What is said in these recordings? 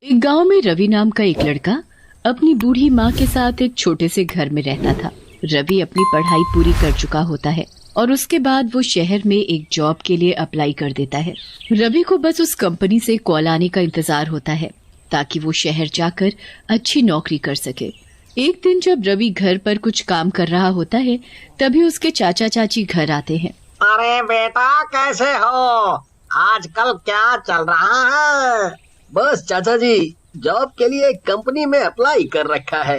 एक गांव में रवि नाम का एक लड़का अपनी बूढ़ी माँ के साथ एक छोटे से घर में रहता था। रवि अपनी पढ़ाई पूरी कर चुका होता है और उसके बाद वो शहर में एक जॉब के लिए अप्लाई कर देता है। रवि को बस उस कंपनी से कॉल आने का इंतजार होता है ताकि वो शहर जाकर अच्छी नौकरी कर सके। एक दिन जब रवि घर पर कुछ काम कर रहा होता है तभी उसके चाचा चाची घर आते हैं। अरे बेटा, कैसे हो? आजकल क्या चल रहा है? बस चाचा जी, जॉब के लिए कंपनी में अप्लाई कर रखा है।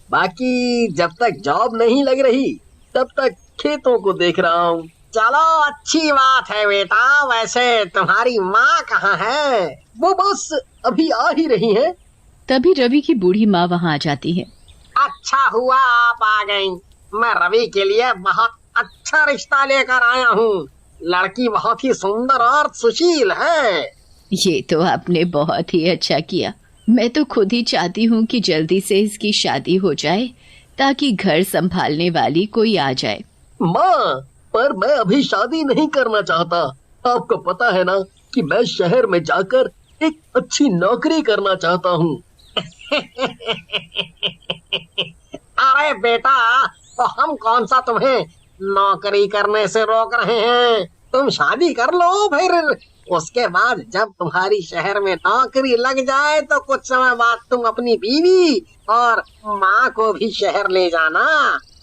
बाकी जब तक जॉब नहीं लग रही तब तक खेतों को देख रहा हूँ। चलो, अच्छी बात है बेटा। वैसे तुम्हारी माँ कहाँ है? वो बस अभी आ ही रही है। तभी रवि की बूढ़ी माँ वहाँ आ जाती है। अच्छा हुआ आप आ गई। मैं रवि के लिए बहुत अच्छा रिश्ता लेकर आया हूँ। लड़की बहुत ही सुंदर और सुशील है। ये तो आपने बहुत ही अच्छा किया। मैं तो खुद ही चाहती हूँ कि जल्दी से इसकी शादी हो जाए ताकि घर संभालने वाली कोई आ जाए। माँ, पर मैं अभी शादी नहीं करना चाहता। आपको पता है ना कि मैं शहर में जाकर एक अच्छी नौकरी करना चाहता हूँ। अरे बेटा, तो हम कौन सा तुम्हें नौकरी करने से रोक रहे हैं? तुम शादी कर लो, फिर उसके बाद जब तुम्हारी शहर में नौकरी लग जाए तो कुछ समय बाद तुम अपनी बीवी और माँ को भी शहर ले जाना।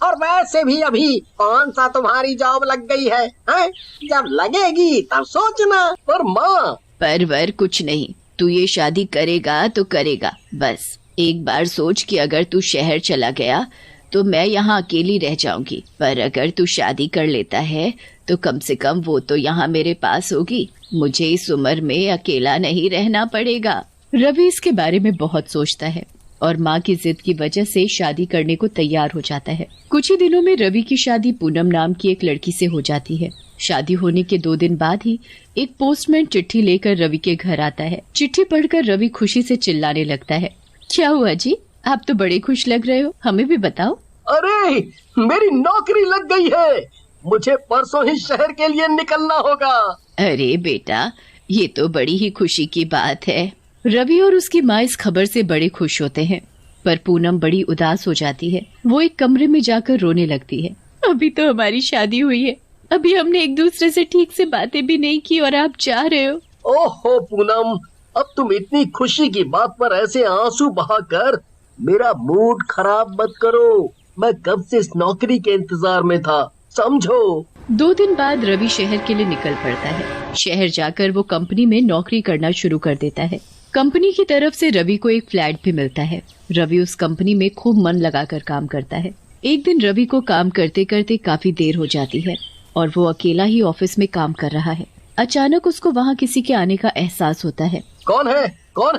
और वैसे भी अभी कौन सा तुम्हारी जॉब लग गई है, हैं? जब लगेगी तब सोचना। पर माँ, परवर कुछ नहीं, तू ये शादी करेगा तो करेगा। बस एक बार सोच कि अगर तू शहर चला गया तो मैं यहाँ अकेली रह जाऊंगी, पर अगर तू शादी कर लेता है तो कम से कम वो तो यहाँ मेरे पास होगी। मुझे इस उम्र में अकेला नहीं रहना पड़ेगा। रवि इसके बारे में बहुत सोचता है और माँ की जिद की वजह से शादी करने को तैयार हो जाता है। कुछ ही दिनों में रवि की शादी पूनम नाम की एक लड़की से हो जाती है। शादी होने के 2 दिन बाद ही एक पोस्टमैन चिट्ठी लेकर रवि के घर आता है। चिट्ठी पढ़कर रवि खुशी से चिल्लाने लगता है। क्या हुआ जी, आप तो बड़े खुश लग रहे हो, हमें भी बताओ। अरे, मेरी नौकरी लग गई है। मुझे परसों ही शहर के लिए निकलना होगा। अरे बेटा, ये तो बड़ी ही खुशी की बात है। रवि और उसकी माँ इस खबर से बड़े खुश होते हैं, पर पूनम बड़ी उदास हो जाती है। वो एक कमरे में जाकर रोने लगती है। अभी तो हमारी शादी हुई है, अभी हमने एक दूसरे से ठीक से बातें भी नहीं की और आप जा रहे हो। ओहो पूनम, अब तुम इतनी खुशी की बात पर ऐसे आंसू बहाकर मेरा मूड खराब मत करो। मैं कब से इस नौकरी के इंतजार में था, समझो। 2 दिन बाद रवि शहर के लिए निकल पड़ता है। शहर जाकर वो कंपनी में नौकरी करना शुरू कर देता है। कंपनी की तरफ से रवि को एक फ्लैट भी मिलता है। रवि उस कंपनी में खूब मन लगाकर काम करता है। एक दिन रवि को काम करते करते काफी देर हो जाती है और वो अकेला ही ऑफिस में काम कर रहा है। अचानक उसको वहाँ किसी के आने का एहसास होता है। कौन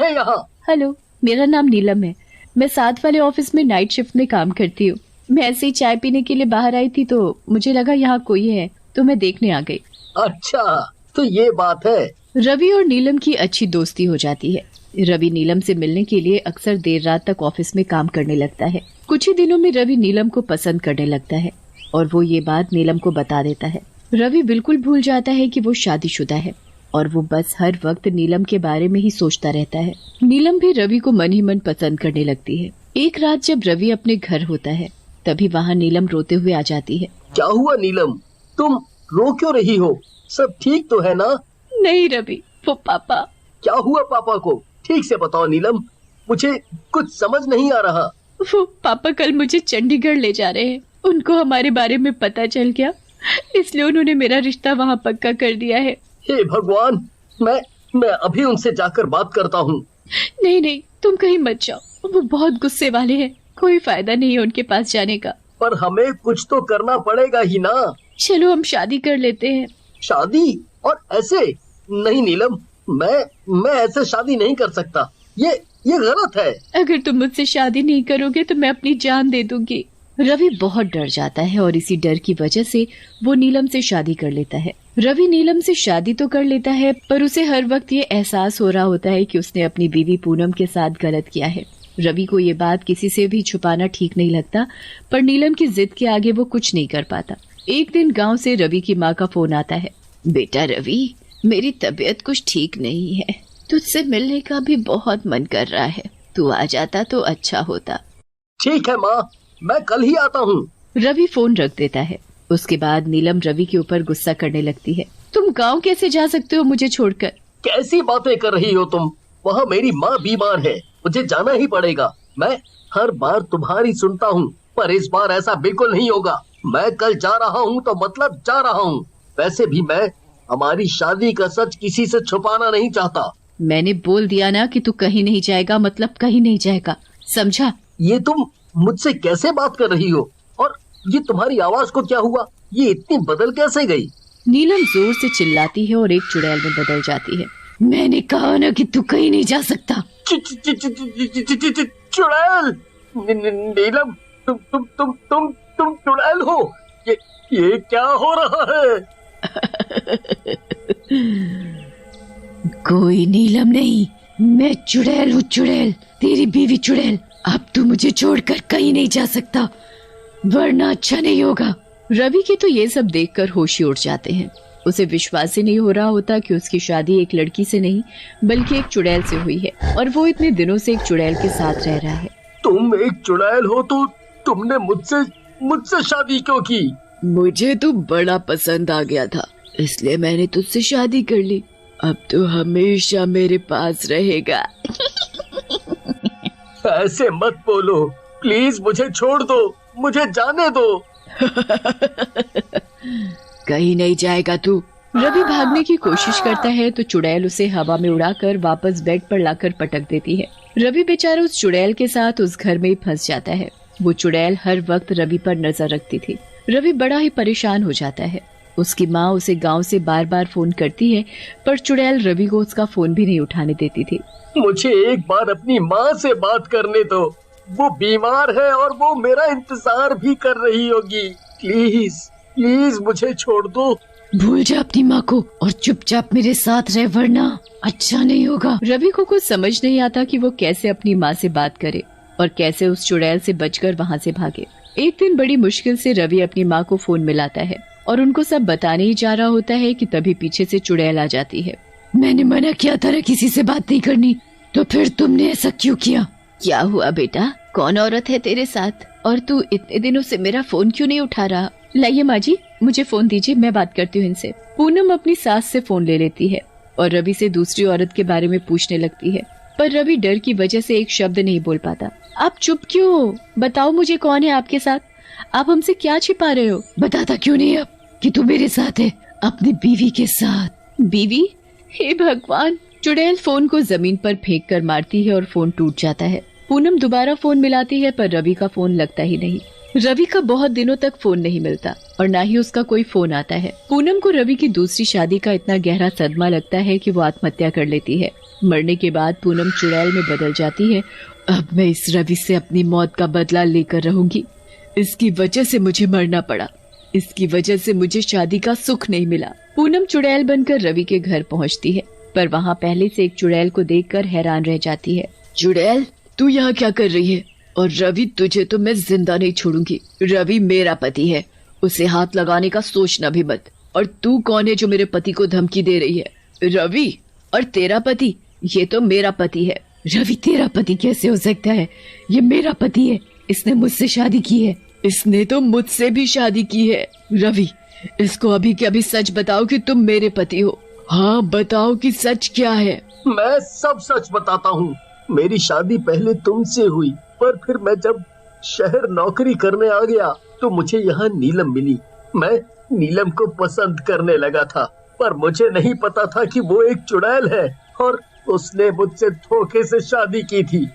है यहाँ? हेलो, मेरा नाम नीलम है। मैं 7 वाले ऑफिस में नाइट शिफ्ट में काम करती हूँ। मैं ऐसे ही चाय पीने के लिए बाहर आई थी तो मुझे लगा यहाँ कोई है तो मैं देखने आ गई। अच्छा, तो ये बात है। रवि और नीलम की अच्छी दोस्ती हो जाती है। रवि नीलम से मिलने के लिए अक्सर देर रात तक ऑफिस में काम करने लगता है। कुछ ही दिनों में रवि नीलम को पसंद करने लगता है और वो ये बात नीलम को बता देता है। रवि बिल्कुल भूल जाता है कि वो शादीशुदा है और वो बस हर वक्त नीलम के बारे में ही सोचता रहता है। नीलम भी रवि को मन ही मन पसंद करने लगती है। एक रात जब रवि अपने घर होता है तभी वहाँ नीलम रोते हुए आ जाती है। क्या हुआ नीलम, तुम रो क्यों रही हो? सब ठीक तो है ना? नहीं रवि, वो पापा। क्या हुआ पापा को? ठीक से बताओ नीलम, मुझे कुछ समझ नहीं आ रहा। वो पापा कल मुझे चंडीगढ़ ले जा रहे हैं। उनको हमारे बारे में पता चल गया, इसलिए उन्होंने मेरा रिश्ता वहाँ पक्का कर दिया है। हे भगवान, मैं अभी उनसे जाकर बात करता हूँ। नहीं, तुम कहीं मत जाओ, वो बहुत गुस्से वाले हैं। कोई फायदा नहीं है उनके पास जाने का। पर हमें कुछ तो करना पड़ेगा ही ना। चलो हम शादी कर लेते हैं। शादी? और ऐसे? नहीं नीलम, मैं ऐसे शादी नहीं कर सकता। ये गलत है। अगर तुम मुझसे शादी नहीं करोगे तो मैं अपनी जान दे दूंगी। रवि बहुत डर जाता है और इसी डर की वजह से वो नीलम से शादी कर लेता है। रवि नीलम से शादी तो कर लेता है पर उसे हर वक्त ये एहसास हो रहा होता है कि उसने अपनी बीवी पूनम के साथ गलत किया है। रवि को ये बात किसी से भी छुपाना ठीक नहीं लगता, पर नीलम की जिद के आगे वो कुछ नहीं कर पाता। एक दिन गांव से रवि की माँ का फोन आता है। बेटा रवि, मेरी तबीयत कुछ ठीक नहीं है, तुझसे मिलने का भी बहुत मन कर रहा है, तू आ जाता तो अच्छा होता। ठीक है माँ, मैं कल ही आता हूँ। रवि फोन रख देता है। उसके बाद नीलम रवि के ऊपर गुस्सा करने लगती है। तुम गांव कैसे जा सकते हो मुझे छोड़कर? कैसी बातें कर रही हो तुम? वहाँ मेरी माँ बीमार है, मुझे जाना ही पड़ेगा। मैं हर बार तुम्हारी सुनता हूँ, पर इस बार ऐसा बिल्कुल नहीं होगा। मैं कल जा रहा हूँ तो मतलब जा रहा हूँ। वैसे भी मैं हमारी शादी का सच किसी से छुपाना नहीं चाहता। मैंने बोल दिया ना कि तू कहीं नहीं जाएगा, मतलब कहीं नहीं जाएगा, समझा? ये तुम मुझसे कैसे बात कर रही हो? और ये तुम्हारी आवाज को क्या हुआ? ये इतनी बदल कैसे गई? नीलम जोर से चिल्लाती है और एक चुड़ैल में बदल जाती है। मैंने कहा ना कि तू कहीं नहीं जा सकता। चुड़ैल! नीलम, तुम चुड़ैल हो? ये क्या हो रहा है? कोई नीलम नहीं, मैं चुड़ैल हूँ, चुड़ैल, तेरी बीवी चुड़ैल। अब तू मुझे छोड़कर कहीं नहीं जा सकता, वरना अच्छा नहीं होगा। रवि के तो ये सब देखकर होश ही उड़ जाते हैं। उसे विश्वास ही नहीं हो रहा होता कि उसकी शादी एक लड़की से नहीं बल्कि एक चुड़ैल से हुई है, और वो इतने दिनों से एक चुड़ैल के साथ रह रहा है। तुम एक चुड़ैल हो तो तुमने मुझसे शादी क्यों की? मुझे तू बड़ा पसंद आ गया था, इसलिए मैंने तुझसे शादी कर ली। अब तो हमेशा मेरे पास रहेगा। ऐसे मत बोलो, प्लीज मुझे छोड़ दो, मुझे जाने दो। कहीं नहीं जाएगा तू। रवि भागने की कोशिश करता है तो चुड़ैल उसे हवा में उड़ाकर वापस बेड पर लाकर पटक देती है। रवि बेचारा उस चुड़ैल के साथ उस घर में ही फंस जाता है। वो चुड़ैल हर वक्त रवि पर नजर रखती थी। रवि बड़ा ही परेशान हो जाता है। उसकी माँ उसे गांव से बार बार फोन करती है, पर चुड़ैल रवि को उसका फोन भी नहीं उठाने देती थी। मुझे एक बार अपनी माँ से बात करने दो, वो बीमार है और वो मेरा इंतजार भी कर रही होगी। प्लीज प्लीज मुझे छोड़ दो। भूल जा अपनी माँ को और चुपचाप मेरे साथ रह, वरना अच्छा नहीं होगा। रवि को कुछ समझ नहीं आता कि वो कैसे अपनी माँ से बात करे और कैसे उस चुड़ैल से बचकर वहाँ से भागे। एक दिन बड़ी मुश्किल से रवि अपनी माँ को फोन मिलाता है और उनको सब बताने ही जा रहा होता है कि तभी पीछे से चुड़ैल आ जाती है। मैंने मना किया था ना किसी से बात नहीं करनी, तो फिर तुमने ऐसा क्यों किया? क्या हुआ बेटा, कौन औरत है तेरे साथ, और तू इतने दिनों से मेरा फोन क्यों नहीं उठा रहा? लाइए माँ जी, मुझे फोन दीजिए, मैं बात करती हूँ इनसे। पूनम अपनी सास से फोन ले लेती है और रवि से दूसरी औरत के बारे में पूछने लगती है, पर रवि डर की वजह से एक शब्द नहीं बोल पाता। आप चुप क्यों हो? बताओ मुझे, कौन है आपके साथ? आप हमसे क्या छिपा रहे हो? बताता क्यों नहीं अब कि तू मेरे साथ है, अपनी बीवी के साथ। बीवी? हे भगवान! चुड़ैल फोन को जमीन पर फेंक कर मारती है और फोन टूट जाता है। पूनम दोबारा फोन मिलाती है, पर रवि का फोन लगता ही नहीं। रवि का बहुत दिनों तक फोन नहीं मिलता और ना ही उसका कोई फोन आता है। पूनम को रवि की दूसरी शादी का इतना गहरा सदमा लगता है कि वो आत्महत्या कर लेती है। मरने के बाद पूनम चुड़ैल में बदल जाती है। अब मैं इस रवि से अपनी मौत का बदला लेकर रहूंगी। इसकी वजह से मुझे मरना पड़ा, इसकी वजह से मुझे शादी का सुख नहीं मिला। पूनम चुड़ैल बनकर रवि के घर पहुंचती है, पर वहाँ पहले से एक चुड़ैल को देखकर हैरान रह जाती है। चुड़ैल, तू यहाँ क्या कर रही है? और रवि, तुझे तो मैं जिंदा नहीं छोड़ूंगी। रवि मेरा पति है, उसे हाथ लगाने का सोचना भी मत। और तू कौन है जो मेरे पति को धमकी दे रही है? रवि, और तेरा पति? ये तो मेरा पति है। रवि, तेरा पति कैसे हो सकता है? ये मेरा पति है, इसने मुझसे शादी की है। इसने तो मुझसे भी शादी की है। रवि, इसको अभी के अभी सच बताओ कि तुम मेरे पति हो। हाँ, बताओ कि सच क्या है। मैं सब सच बताता हूँ। मेरी शादी पहले तुमसे हुई, पर फिर मैं जब शहर नौकरी करने आ गया तो मुझे यहाँ नीलम मिली। मैं नीलम को पसंद करने लगा था, पर मुझे नहीं पता था कि वो एक चुड़ैल है और उसने मुझसे धोखे से शादी की थी।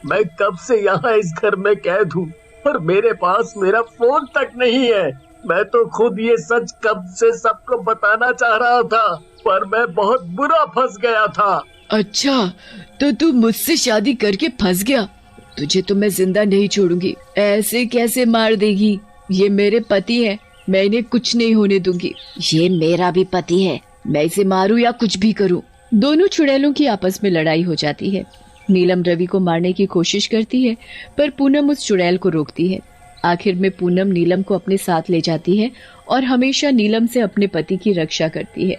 मैं कब से यहाँ इस घर में कैद हूँ, पर मेरे पास मेरा फोन तक नहीं है। मैं तो खुद ये सच कब से सबको बताना चाह रहा था, पर मैं बहुत बुरा फंस गया था। अच्छा, तो तू मुझसे शादी करके फंस गया? तुझे तो मैं जिंदा नहीं छोड़ूंगी। ऐसे कैसे मार देगी? ये मेरे पति है, मैं इन्हें कुछ नहीं होने दूंगी। ये मेरा भी पति है, मैं इसे मारूं या कुछ भी करूं। दोनों चुड़ैलों की आपस में लड़ाई हो जाती है। नीलम रवि को मारने की कोशिश करती है, पर पूनम उस चुड़ैल को रोकती है। आखिर में पूनम नीलम को अपने साथ ले जाती है और हमेशा नीलम से अपने पति की रक्षा करती है।